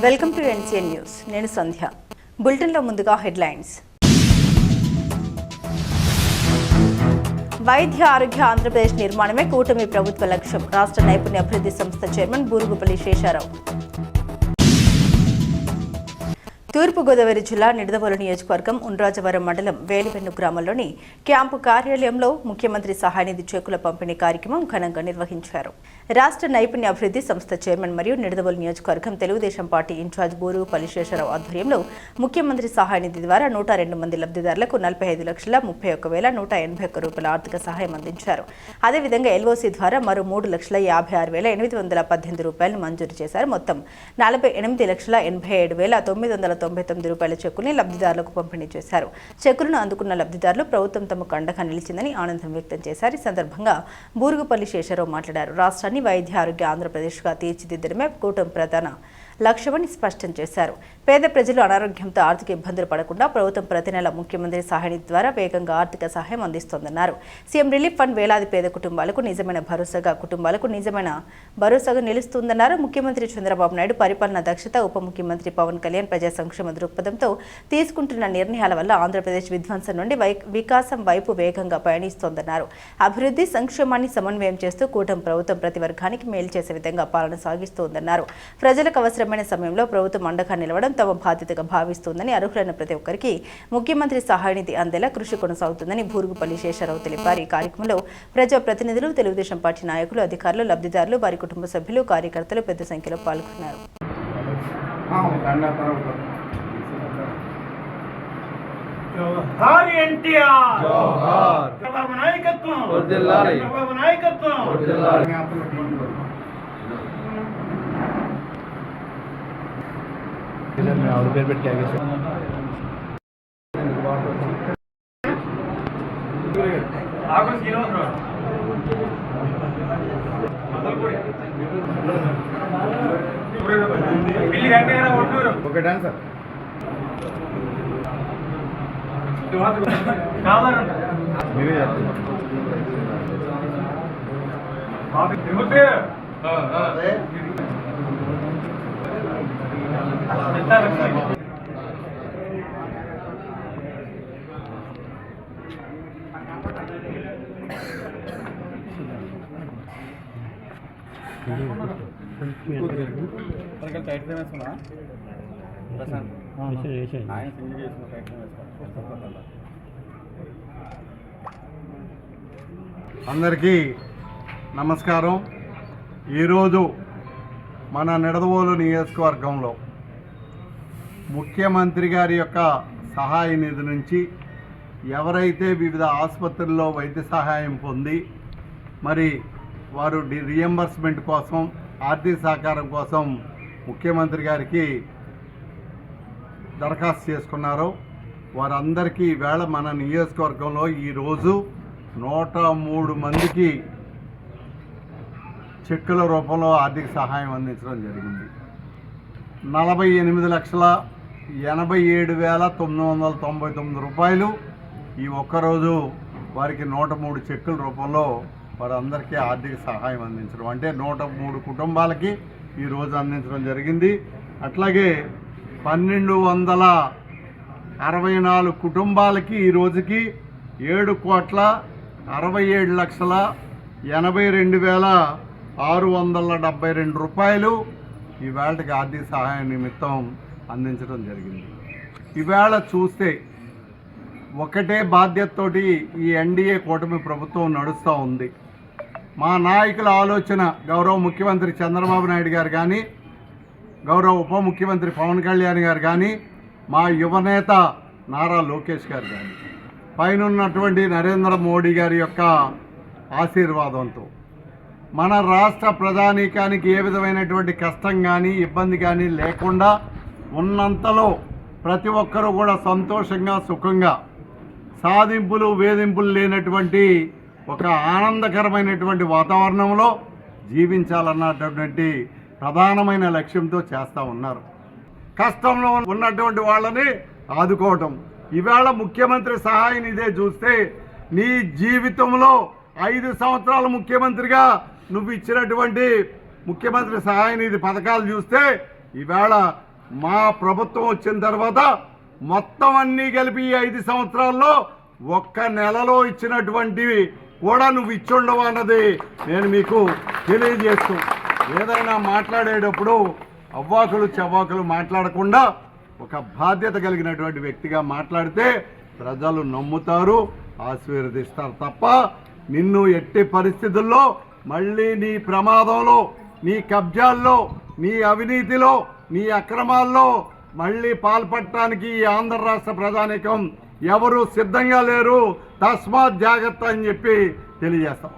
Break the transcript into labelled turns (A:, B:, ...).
A: Welcome to NCN news. నేను సంధ్య. బులెటిన్లో ముందుగా హెడ్లైన్స్. వైద్య ఆరోగ్య ఆంధ్రప్రదేశ్ నిర్మాణమే కూటమి ప్రభుత్వ లక్ష్యం. రాష్ట్ర నైపుణ్య అభివృద్ధి సంస్థ చైర్మన్ బూరుగుపల్లి శేషారావు. తూర్పుగోదావరి జిల్లా నిడదవోలు నియోజకవర్గం ఉండ్రాజవరం మండలం వేలివెన్ను గ్రామంలోని క్యాంపు కార్యాలయంలో ముఖ్యమంత్రి సహాయనిధి చెక్కుల పంపిణీ కార్యక్రమం ఘనంగా నిర్వహించారు. రాష్ట్ర నైపుణ్య అభివృద్ధి సంస్థ చైర్మన్ మరియు నిడదవోలు నియోజకవర్గం తెలుగుదేశం పార్టీ ఇన్ఛార్జ్ బూరుగుపల్లి శేషారావు ఆధ్వర్యంలో ముఖ్యమంత్రి సహాయనిధి ద్వారా 102 మంది లబ్ధిదారులకు 45,61,181 రూపాయల ఆర్థిక సహాయం అందించారు. అదేవిధంగా ఎల్ఓసీ ద్వారా మరో 3,56,818 రూపాయలను మంజూరు చేశారు. మొత్తం 48,87,999 రూపాయల చెక్కుల్ని లబ్ధిదారులకు పంపిణీ చేశారు. చెక్కులను అందుకున్న లబ్ధిదారులు ప్రభుత్వం తమకు అండగా నిలిచిందని ఆనందం వ్యక్తం చేశారు. ఈ సందర్భంగా బూరుగుపల్లి శేషారావు మాట్లాడారు. రాష్ట్రాన్ని వైద్య ఆరోగ్య ఆంధ్రప్రదేశ్గా తీర్చిదిద్దడమే కూటమి ప్రధాన లక్ష్యమని స్పష్టం చేశారు. పేద ప్రజలు అనారోగ్యంతో ఆర్థిక ఇబ్బందులు పడకుండా ప్రభుత్వం ప్రతి నెల ముఖ్యమంత్రి సహాయనిధి ద్వారా వేగంగా ఆర్థిక సహాయం అందిస్తోందన్నారు. సీఎం రిలీఫ్ ఫండ్ వేలాది పేద కుటుంబాలకు నిజమైన భరోసాగా నిలుస్తుందన్నారు. ముఖ్యమంత్రి చంద్రబాబు నాయుడు పరిపాలన దక్షత, ఉప ముఖ్యమంత్రి పవన్ కళ్యాణ్ ప్రజా సంక్షేమ దృక్పథంతో తీసుకుంటున్న నిర్ణయాల వల్ల ఆంధ్రప్రదేశ్ విధ్వంసం నుండి వికాసం వైపు వేగంగా పయనిస్తోందన్నారు. అభివృద్ధి, సంక్షేమాన్ని సమన్వయం చేస్తూ కూటమి ప్రభుత్వం ప్రతి వర్గానికి మేలు చేసే విధంగా పాలన సాగిస్తోందన్నారు. ప్రజలకు అవసరమైన సమయంలో ప్రభుత్వం అండగా నిలవడం తమ బాధ్యతగా భావిస్తోందని, అర్హులైన ప్రతి ఒక్కరికి ముఖ్యమంత్రి సహాయనిధి అందేలా కృషి కొనసాగుతుందని బూరుగుపల్లి శేషారావు తెలిపారు. ఈ కార్యక్రమంలో ప్రజాప్రతినిధులు, తెలుగుదేశం పార్టీ నాయకులు, అధికారులు, లబ్ధిదారులు, వారి కుటుంబ సభ్యులు, కార్యకర్తలు పెద్ద సంఖ్యలో పాల్గొన్నారు.
B: పేరు పెట్టి ఒకటే సార్ మీరే
C: అందరికీ నమస్కారం. ఈరోజు మన నిడదవోలు నియోజకవర్గంలో ముఖ్యమంత్రి గారి యొక్క సహాయ నిధి నుంచి ఎవరైతే వివిధ ఆసుపత్రుల్లో వైద్య సహాయం పొంది మరి వారు రియంబర్స్మెంట్ కోసం, ఆర్థిక సహకారం కోసం ముఖ్యమంత్రి గారికి దరఖాస్తు చేసుకున్నారో వారందరికీ ఈవేళ మన నియోజకవర్గంలో ఈరోజు 103 మందికి చెక్కుల రూపంలో ఆర్థిక సహాయం అందించడం జరిగింది. 48,87,999 రూపాయలు ఈ ఒక్కరోజు వారికి 103 చెక్కుల రూపంలో వారందరికీ ఆర్థిక సహాయం అందించడం, అంటే 103 కుటుంబాలకి ఈరోజు అందించడం జరిగింది. అట్లాగే 1,264 కుటుంబాలకి ఈ రోజుకి 7,67,82,672 రూపాయలు ఈవేళకి ఆర్థిక సహాయం నిమిత్తం అందించడం జరిగింది. ఈవేళ చూస్తే ఒకటే బాధ్యతతోటి ఈ ఎన్డీఏ కూటమి ప్రభుత్వం నడుస్తూ ఉంది. మా నాయకుల ఆలోచన గౌరవ ముఖ్యమంత్రి చంద్రబాబు నాయుడు గారు కానీ, గౌరవ ఉప ముఖ్యమంత్రి పవన్ కళ్యాణ్ గారు కానీ, మా యువనేత నారా లోకేష్ గారు కానీ, పైన ఉన్నటువంటి నరేంద్ర మోడీ గారి యొక్క ఆశీర్వాదంతో మన రాష్ట్ర ప్రజానీకానికి ఏ విధమైనటువంటి కష్టం కానీ ఇబ్బంది కానీ లేకుండా ఉన్నంతలో ప్రతి ఒక్కరూ కూడా సంతోషంగా, సుఖంగా, సాధింపులు వేధింపులు లేనటువంటి ఒక ఆనందకరమైనటువంటి వాతావరణంలో జీవించాలన్నటువంటి ప్రధానమైన లక్ష్యంతో చేస్తూ ఉన్నారు. కష్టంలో ఉన్నటువంటి వాళ్ళని ఆదుకోవటం. ఈవేళ ముఖ్యమంత్రి సహాయ నిధి చూస్తే నీ జీవితంలో 5 సంవత్సరాల ముఖ్యమంత్రిగా నువ్వు ఇచ్చినటువంటి ముఖ్యమంత్రి సహాయ నిధి పథకాలు చూస్తే ఈవేళ మా ప్రభుత్వం వచ్చిన తర్వాత మొత్తం అన్నీ కలిపి ఈ 5 సంవత్సరాల్లో ఒక్క నెలలో ఇచ్చినటువంటివి కూడా నువ్వు ఇచ్చుండవు అన్నది నేను మీకు తెలియజేస్తూ, ఏదైనా మాట్లాడేటప్పుడు అవ్వాకులు చవ్వాకులు మాట్లాడకుండా ఒక బాధ్యత కలిగినటువంటి వ్యక్తిగా మాట్లాడితే ప్రజలు నమ్ముతారు, ఆశీర్వదిస్తారు తప్ప నిన్ను ఎట్టి పరిస్థితుల్లో మళ్ళీ నీ ప్రమాదంలో, నీ కబ్జాల్లో, నీ అవినీతిలో, నీ అక్రమాల్లో మళ్ళీ పాల్పడటానికి ఈ ఆంధ్ర రాష్ట్ర ప్రజానీకం ఎవరు సిద్ధంగా లేరు. తస్మాత్ జాగ్రత్త అని చెప్పి తెలియజేస్తాం.